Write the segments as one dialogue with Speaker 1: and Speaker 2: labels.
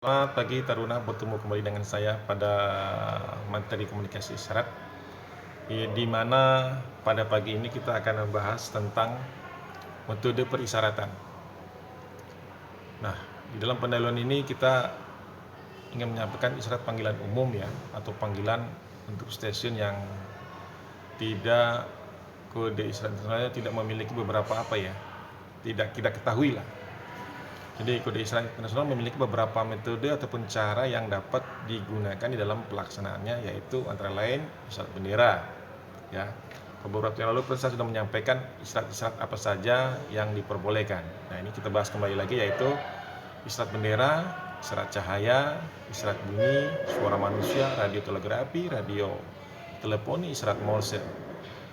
Speaker 1: Selamat pagi Taruna, bertemu kembali dengan saya pada materi komunikasi isyarat di mana pada pagi ini kita akan membahas tentang metode perisyaratan. Nah, di dalam pendahuluan ini kita ingin menyampaikan isyarat panggilan umum ya, atau panggilan untuk stasiun yang tidak kode isyarat internasionalnya tidak memiliki beberapa tidak kita ketahui lah. Jadi kode isyarat internasional memiliki beberapa metode ataupun cara yang dapat digunakan di dalam pelaksanaannya, yaitu antara lain isyarat bendera. Ya, beberapa waktu yang lalu saya sudah menyampaikan isyarat-isyarat apa saja yang diperbolehkan. Nah, ini kita bahas kembali lagi, yaitu isyarat bendera, isyarat cahaya, isyarat bunyi, suara manusia, radio telegrafi, radio teleponi, isyarat Morse.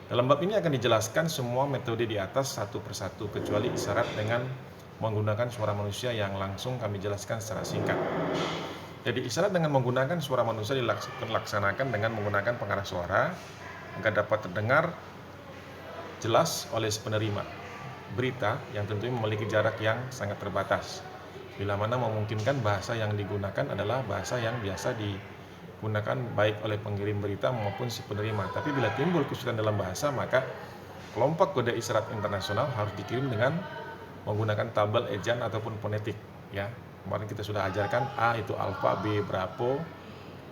Speaker 1: Dalam bab ini akan dijelaskan semua metode di atas satu persatu kecuali isyarat dengan menggunakan suara manusia yang langsung kami jelaskan secara singkat. Jadi isyarat dengan menggunakan suara manusia dilaksanakan dengan menggunakan pengarah suara agar dapat terdengar jelas oleh si penerima berita yang tentunya memiliki jarak yang sangat terbatas. Bila mana memungkinkan bahasa yang digunakan adalah bahasa yang biasa digunakan baik oleh pengirim berita maupun si penerima. Tapi bila timbul kesulitan dalam bahasa, maka kelompok kode isyarat internasional harus dikirim dengan menggunakan tabel ejaan ataupun fonetik ya. Kemarin kita sudah ajarkan A itu alfa, B Bravo,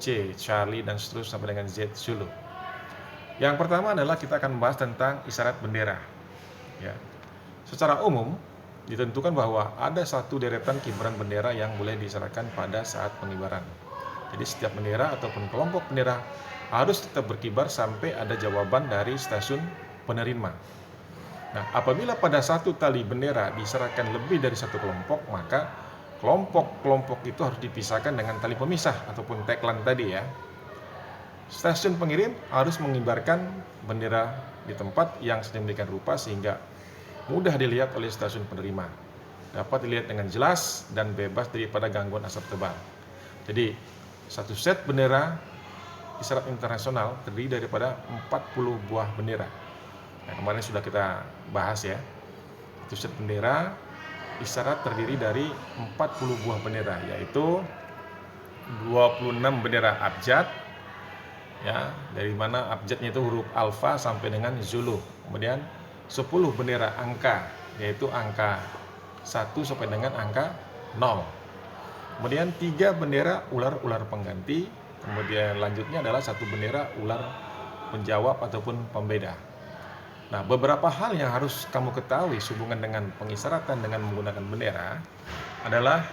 Speaker 1: C Charlie, dan seterusnya sampai dengan Z Zulu. Yang pertama adalah kita akan membahas tentang isyarat bendera ya. Secara umum ditentukan bahwa ada satu deretan kibaran bendera yang boleh diisyaratkan pada saat pengibaran. Jadi setiap bendera ataupun kelompok bendera harus tetap berkibar sampai ada jawaban dari stasiun penerima. Nah, apabila pada satu tali bendera diisyaratkan lebih dari satu kelompok, maka kelompok-kelompok itu harus dipisahkan dengan tali pemisah ataupun tagline tadi ya. Stasiun pengirim harus mengibarkan bendera di tempat yang sedemikian rupa sehingga mudah dilihat oleh stasiun penerima. Dapat dilihat dengan jelas dan bebas daripada gangguan asap tebal. Jadi, satu set bendera isyarat internasional terdiri daripada 40 buah bendera. Nah, kemarin sudah kita bahas ya. Itu set bendera isyarat terdiri dari 40 buah bendera, yaitu 26 bendera abjad ya, dari mana abjadnya itu huruf alfa sampai dengan Zulu. Kemudian 10 bendera angka, yaitu angka 1 sampai dengan angka 0. Kemudian 3 bendera ular-ular pengganti. Kemudian lanjutnya adalah 1 bendera ular penjawab ataupun pembeda. Nah, beberapa hal yang harus kamu ketahui sehubungan dengan pengisyaratan dengan menggunakan bendera adalah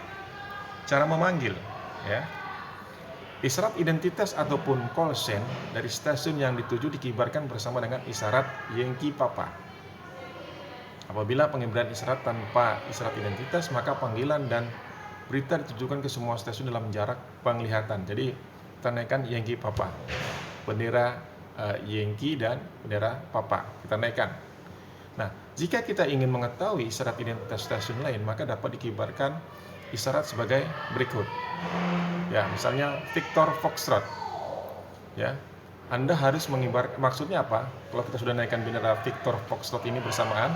Speaker 1: cara memanggil ya. Isyarat identitas ataupun call sign dari stasiun yang dituju dikibarkan bersama dengan isyarat Yankee Papa. Apabila pengibaran isyarat tanpa isyarat identitas, maka panggilan dan berita ditujukan ke semua stasiun dalam jarak penglihatan. Jadi, tandakan Yankee Papa. Bendera Yankee dan bendera Papa kita naikkan. Nah, jika kita ingin mengetahui isyarat identitas stasiun lain, maka dapat dikibarkan isyarat sebagai berikut. Ya, misalnya Victor Foxtrot. Ya, Anda harus mengibarkan, maksudnya apa? Kalau kita sudah naikkan bendera Victor Foxtrot ini bersamaan,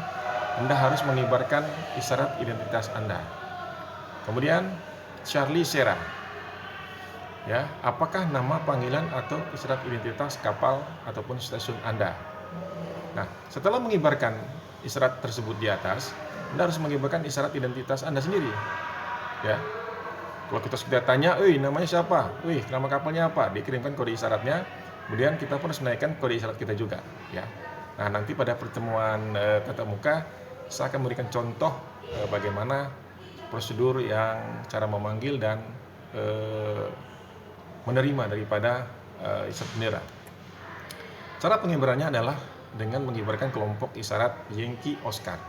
Speaker 1: Anda harus mengibarkan isyarat identitas Anda. Kemudian Charlie Sierra. Ya, apakah nama panggilan atau isyarat identitas kapal ataupun stasiun Anda? Nah, setelah mengibarkan isyarat tersebut di atas, Anda harus mengibarkan isyarat identitas Anda sendiri. Ya, kalau kita sudah tanya, namanya siapa? Nama kapalnya apa? Dikirimkan kode isyaratnya. Kemudian kita pun harus menaikkan kode isyarat kita juga. Ya, nah nanti pada pertemuan tatap muka, saya akan memberikan contoh bagaimana prosedur yang cara memanggil dan menerima daripada isyarat bendera. Cara pengibarannya adalah dengan mengibarkan kelompok isyarat Yankee Oscar.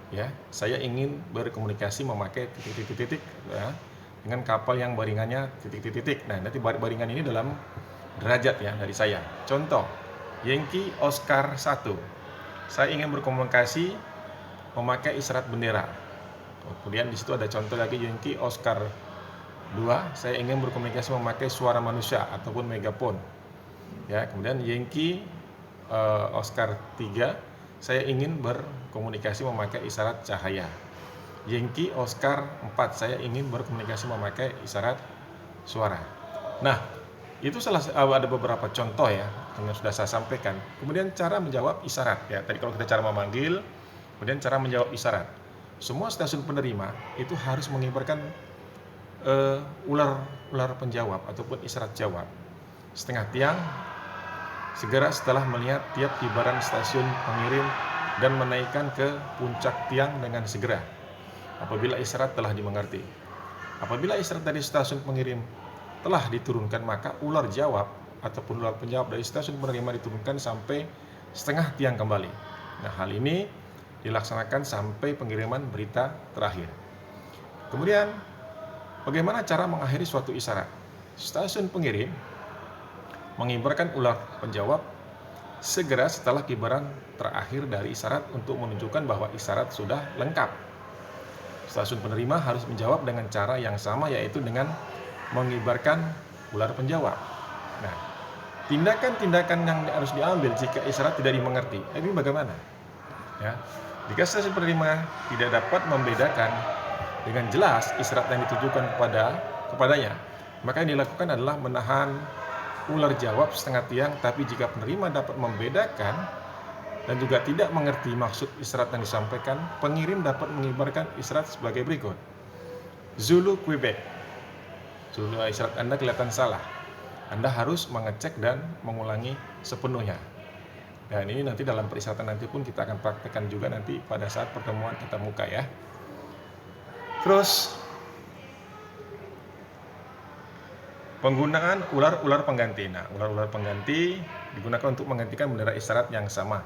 Speaker 1: Ya, saya ingin berkomunikasi memakai titik-titik ya, dengan kapal yang baringannya titik-titik. Nah, nanti baringan ini dalam derajat ya dari saya. Contoh, Yankee Oscar 1. Saya ingin berkomunikasi memakai isyarat bendera. Kemudian di situ ada contoh lagi Yankee Oscar 2, saya ingin berkomunikasi memakai suara manusia ataupun megafon. Ya, kemudian Yankee Oscar 3, saya ingin berkomunikasi memakai isyarat cahaya. Yankee Oscar 4, saya ingin berkomunikasi memakai isyarat suara. Nah, itu ada beberapa contoh ya yang sudah saya sampaikan. Kemudian cara menjawab isyarat ya. Tadi kalau kita cara memanggil, kemudian cara menjawab isyarat. Semua stasiun penerima itu harus mengibarkan ular penjawab ataupun isyarat jawab. Setengah tiang segera setelah melihat tiap kibaran stasiun pengirim dan menaikkan ke puncak tiang dengan segera apabila isyarat telah dimengerti. Apabila isyarat dari stasiun pengirim telah diturunkan, maka ular jawab ataupun ular penjawab dari stasiun penerima diturunkan sampai setengah tiang kembali. Nah, hal ini dilaksanakan sampai pengiriman berita terakhir. Kemudian, bagaimana cara mengakhiri suatu isyarat? Stasiun pengirim mengibarkan ular penjawab segera setelah kibaran terakhir dari isyarat untuk menunjukkan bahwa isyarat sudah lengkap. Stasiun penerima harus menjawab dengan cara yang sama, yaitu dengan mengibarkan ular penjawab. Nah, tindakan-tindakan yang harus diambil jika isyarat tidak dimengerti, ini bagaimana? Ya, jika stasiun penerima tidak dapat membedakan dengan jelas isyarat yang ditujukan kepadanya, maka yang dilakukan adalah menahan ular jawab setengah tiang. Tapi jika penerima dapat membedakan dan juga tidak mengerti maksud isyarat yang disampaikan, pengirim dapat mengibarkan isyarat sebagai berikut. Zulu Quebec. Zulu, isyarat Anda kelihatan salah. Anda harus mengecek dan mengulangi sepenuhnya. Dan ini nanti dalam perisyaratan nanti pun kita akan praktekkan juga nanti pada saat pertemuan tatap muka ya. Terus penggunaan ular-ular pengganti. Nah, ular-ular pengganti digunakan untuk menggantikan bendera isyarat yang sama,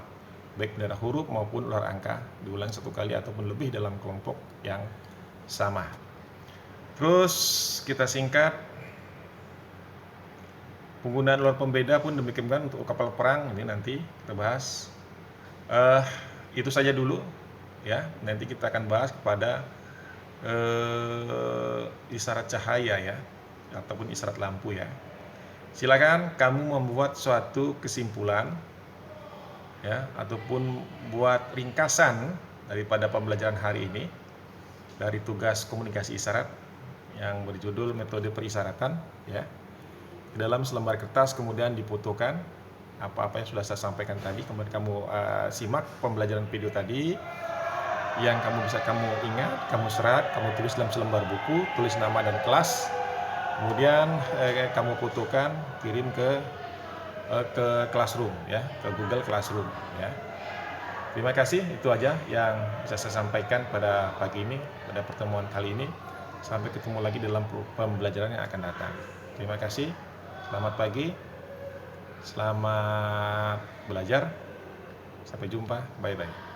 Speaker 1: baik bendera huruf maupun ular angka, diulang satu kali ataupun lebih dalam kelompok yang sama. Terus kita singkat, penggunaan ular pembeda pun demikian untuk kapal perang, ini nanti kita bahas. Itu saja dulu ya. Nanti kita akan bahas kepada isyarat cahaya ya, ataupun isyarat lampu ya. Silakan kamu membuat suatu kesimpulan ya, ataupun buat ringkasan daripada pembelajaran hari ini dari tugas komunikasi isyarat yang berjudul metode perisyaratan ya. Di dalam selembar kertas kemudian difotokan apa-apa yang sudah saya sampaikan tadi, kemudian kamu simak pembelajaran video tadi yang bisa kamu ingat, kamu serat, kamu tulis dalam selembar buku, tulis nama dan kelas, kemudian kamu fotokan, kirim ke Classroom ya, ke Google Classroom ya. Terima kasih, itu aja yang bisa saya sampaikan pada pagi ini, pada pertemuan kali ini. Sampai ketemu lagi dalam pembelajaran yang akan datang. Terima kasih, selamat pagi, selamat belajar, sampai jumpa, bye-bye.